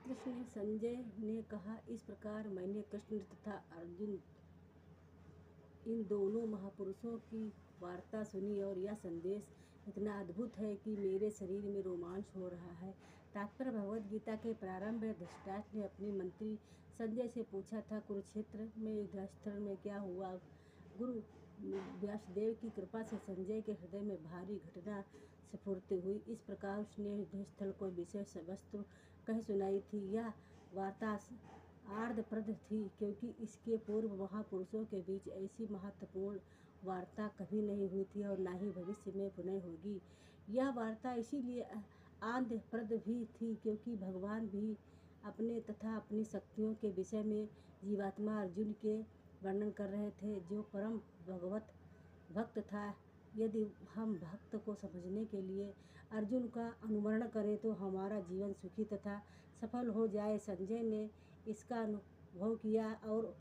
कृष्ण संजय ने कहा, इस प्रकार मैंने कृष्ण तथा अर्जुन इन दोनों महापुरुषों की वार्ता सुनी और यह संदेश इतना अद्भुत है कि मेरे शरीर में रोमांच हो रहा है। तात्पर्य भगवद गीता के प्रारंभ में धृतराष्ट्र ने अपने मंत्री संजय से पूछा था, कुरुक्षेत्र में युद्धस्थल में क्या हुआ? गुरु व्यासदेव की कृपा से संजय के हृदय में भारी घटना स्फूर्ति हुई। इस प्रकार उसने युद्धस्थल को विशेष वस्तु कह सुनाई थी। यह वार्ता आर्दप्रद थी क्योंकि इसके पूर्व महापुरुषों के बीच ऐसी महत्वपूर्ण वार्ता कभी नहीं हुई थी और न ही भविष्य में पुनः होगी। यह वार्ता इसीलिए आनंदप्रद भी थी क्योंकि भगवान भी अपने तथा अपनी शक्तियों के विषय में जीवात्मा अर्जुन के वर्णन कर रहे थे, जो परम भगवत भक्त था। यदि हम भक्त को समझने के लिए अर्जुन का अनुकरण करें तो हमारा जीवन सुखी तथा सफल हो जाए। संजय ने इसका अनुभव किया और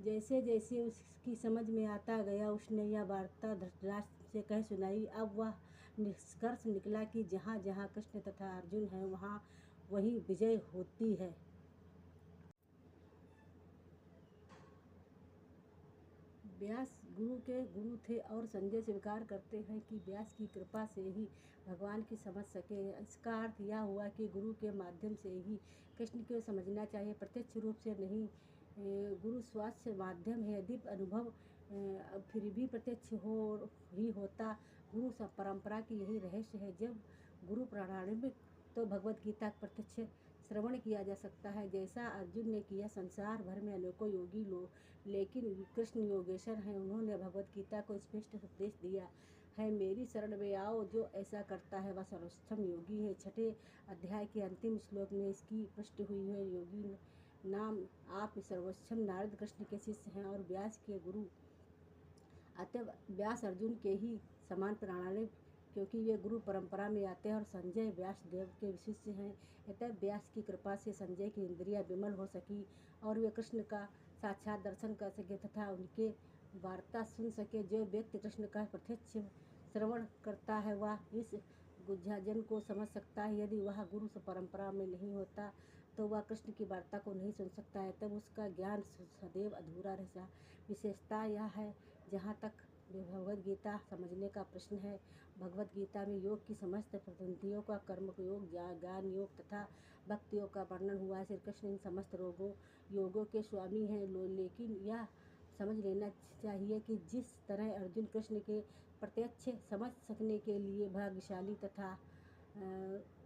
जैसे जैसे उसकी समझ में आता गया उसने यह वार्ता धृतराष्ट्र से कह सुनाई। अब वह निष्कर्ष निकला कि जहाँ जहाँ कृष्ण तथा अर्जुन हैं वहाँ वहीं विजय होती है। व्यास गुरु के गुरु थे और संजय स्वीकार करते हैं कि व्यास की कृपा से ही भगवान की समझ सके। इसका अर्थ यह हुआ कि गुरु के माध्यम से ही कृष्ण को समझना चाहिए, प्रत्यक्ष रूप से नहीं। गुरु स्वास्थ्य माध्यम है। यदि अनुभव फिर भी प्रत्यक्ष ही होता। गुरु परंपरा की यही रहस्य है। जब गुरु प्रारंभिक तो भगवत गीता प्रत्यक्ष श्रवण किया जा सकता है, जैसा अर्जुन ने किया। संसार भर में अनेकों योगी लेकिन कृष्ण योगेश्वर हैं। उन्होंने भगवत गीता को स्पष्ट उपदेश दिया है, मेरी शरण में आओ। जो ऐसा करता है वह सर्वोत्तम योगी है। 6ठे अध्याय के अंतिम श्लोक में इसकी पुष्टि हुई है। योगी नाम आप सर्वोत्तम नारद कृष्ण के शिष्य हैं और व्यास के गुरु। अतः व्यास अर्जुन के ही समान प्रणाली क्योंकि वे गुरु परंपरा में आते हैं और संजय व्यास देव के शिष्य हैं। अतः व्यास की कृपा से संजय की इंद्रियां विमल हो सकी और वे कृष्ण का साक्षात दर्शन कर सके तथा उनके वार्ता सुन सके। जो व्यक्ति कृष्ण का प्रत्यक्ष श्रवण करता है वह इस गुज्जाजन को समझ सकता है। यदि वह गुरु परंपरा में नहीं होता तो वह कृष्ण की वार्ता को नहीं सुन सकता है, तब उसका ज्ञान सदैव अधूरा रह। विशेषता यह है, जहाँ तक भगवद गीता समझने का प्रश्न है, भगवद गीता में योग की समस्त पद्धतियों का कर्म योग, ज्ञान योग तथा भक्ति योग का वर्णन हुआ है। श्री कृष्ण इन समस्त योगों के स्वामी हैं। लेकिन यह समझ लेना चाहिए कि जिस तरह अर्जुन कृष्ण के प्रत्यक्ष समझ सकने के लिए भाग्यशाली तथा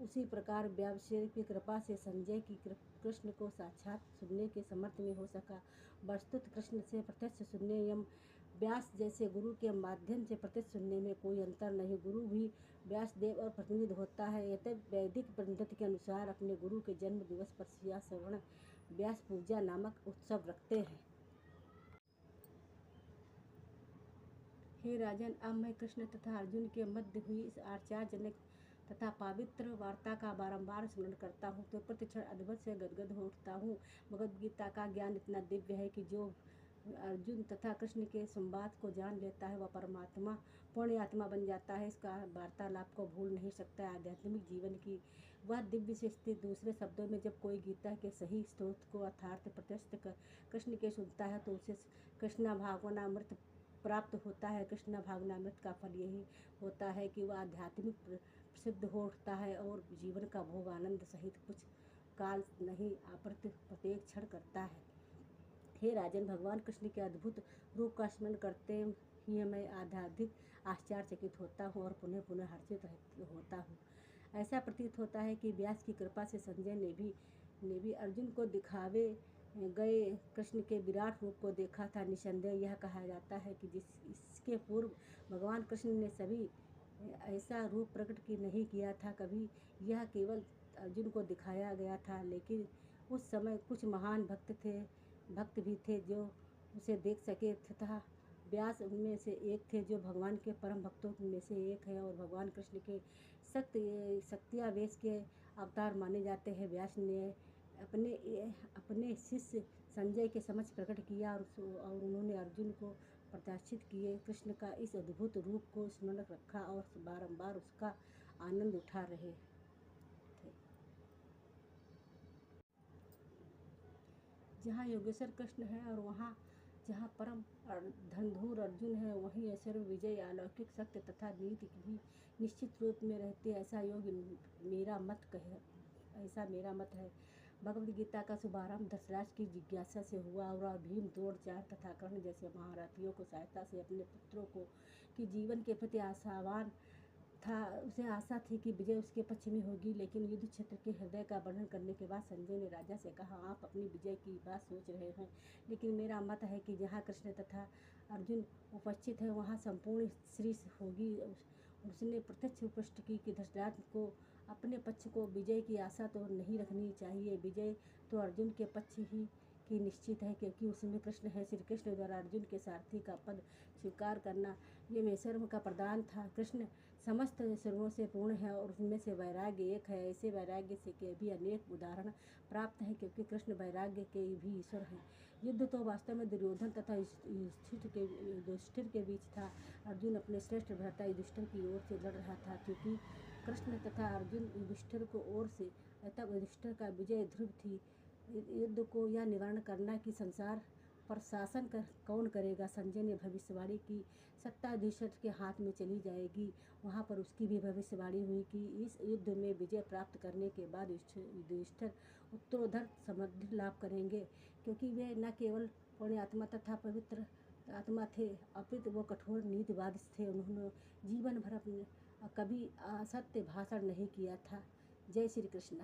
उसी प्रकार व्यासदेव की कृपा से संजय की कृष्ण को साक्षात सुनने के समर्थ में हो सका। वस्तुतः कृष्ण से प्रत्यक्ष सुनने एवं व्यास जैसे गुरु के माध्यम से प्रत्यक्ष सुनने में कोई अंतर नहीं। गुरु भी व्यासदेव और प्रतिनिधि होता है। यतः वैदिक पद्धति के अनुसार अपने गुरु के जन्म दिवस पर या श्रवण व्यास पूजा नामक उत्सव रखते हैं। हे राजन, अब मैं कृष्ण तथा अर्जुन के मध्य हुई इस आश्चर्यजनक तथा पवित्र वार्ता का बारंबार स्मरण करता हूँ तो प्रतिक्षण अद्भुत से गदगद हो उठता हूँ। भगवद गीता का ज्ञान इतना दिव्य है कि जो अर्जुन तथा कृष्ण के संवाद को जान लेता है वह परमात्मा पूर्ण आत्मा बन जाता है। इसका वार्तालाप को भूल नहीं सकता। आध्यात्मिक जीवन की वह दिव्य स्थिति। दूसरे शब्दों में, जब कोई गीता के सही स्रोत को अर्थात प्रत्यक्ष कृष्ण के सुनता है तो उसे कृष्ण भावनामृत प्राप्त होता है। कृष्ण भावनामृत का फल यही होता है कि वह आध्यात्मिक प्रसिद्ध हो उठता है और जीवन का भोग आनंद सहित कुछ काल नहीं प्रत्येक क्षण करता है। हे राजन, भगवान कृष्ण के अद्भुत रूप का स्मरण करते ही मैं आध्यात्मिक आश्चर्यचकित होता हूँ और पुनः पुनः हर्षित होता हूँ। ऐसा प्रतीत होता है कि व्यास की कृपा से संजय ने भी अर्जुन को दिखावे गए कृष्ण के विराट रूप को देखा था। निसंदेह यह कहा जाता है कि इसके पूर्व भगवान कृष्ण ने सभी ऐसा रूप प्रकट की नहीं किया था। कभी यह केवल अर्जुन को दिखाया गया था, लेकिन उस समय कुछ महान भक्त भी थे जो उसे देख सके तथा व्यास उनमें से एक थे, जो भगवान के परम भक्तों में से एक है और भगवान कृष्ण के शक्तियावेश के अवतार माने जाते हैं। व्यास ने अपने शिष्य संजय के समक्ष प्रकट किया और उन्होंने अर्जुन को प्रदर्शित किए कृष्ण का इस अद्भुत रूप को स्मरण रखा और बारंबार उसका आनंद उठा रहे थे। जहाँ योगेश्वर कृष्ण है और वहाँ जहाँ परम धनुधर अर्जुन है, वहीं ऐश्वर्य विजय अलौकिक सत्य तथा नीति भी निश्चित रूप में रहते। ऐसा मेरा मत है। भगवद गीता का शुभारंभ धृतराष्ट्र की जिज्ञासा से हुआ और भीम द्रोण चार तथा कर्ण जैसे महारथियों को सहायता से अपने पुत्रों को कि जीवन के प्रति आशावान था। उसे आशा थी कि विजय उसके पक्ष में होगी। लेकिन युद्ध क्षेत्र के हृदय का वर्णन करने के बाद संजय ने राजा से कहा, आप अपनी विजय की बात सोच रहे हैं, लेकिन मेरा मत है कि जहाँ कृष्ण तथा अर्जुन उपस्थित है वहाँ संपूर्ण श्री होगी। उसने प्रत्यक्ष पुष्टि की कि धृतराष्ट्र को अपने पक्ष को विजय की आशा तो नहीं रखनी चाहिए। विजय तो अर्जुन के पक्ष ही की निश्चित है, क्योंकि उसमें कृष्ण है। श्री कृष्ण द्वारा अर्जुन के सारथी का पद स्वीकार करना ये मेश्वर्म का प्रदान था। कृष्ण समस्त ऐश्वर्यों से पूर्ण है और उनमें से वैराग्य एक है। ऐसे वैराग्य से के भी अनेक उदाहरण प्राप्त हैं, क्योंकि कृष्ण वैराग्य के भी ईश्वर हैं। युद्ध तो वास्तव में दुर्योधन तथा युधिष्ठिर के बीच था। अर्जुन अपने श्रेष्ठ भ्राता युधिष्ठिर की ओर से लड़ रहा था, क्योंकि कृष्ण तथा अर्जुन युधिष्ठिर को ओर से तब युधिष्ठिर का विजय ध्रुव थी। युद्ध को यह निवारण करना कि संसार पर शासन कौन करेगा। संजय ने भविष्यवाणी की सत्ता युधिष्ठिर के हाथ में चली जाएगी। वहाँ पर उसकी भी भविष्यवाणी हुई कि इस युद्ध में विजय प्राप्त करने के बाद युधिष्ठिर उत्तरोत्तर समृद्धि लाभ करेंगे, क्योंकि वे न केवल पुण्यात्मा तथा पवित्र आत्मा थे, अपितु वो कठोर नीतिवादी थे। उन्होंने जीवन भर अपने कभी असत्य भाषण नहीं किया था। जय श्री कृष्ण।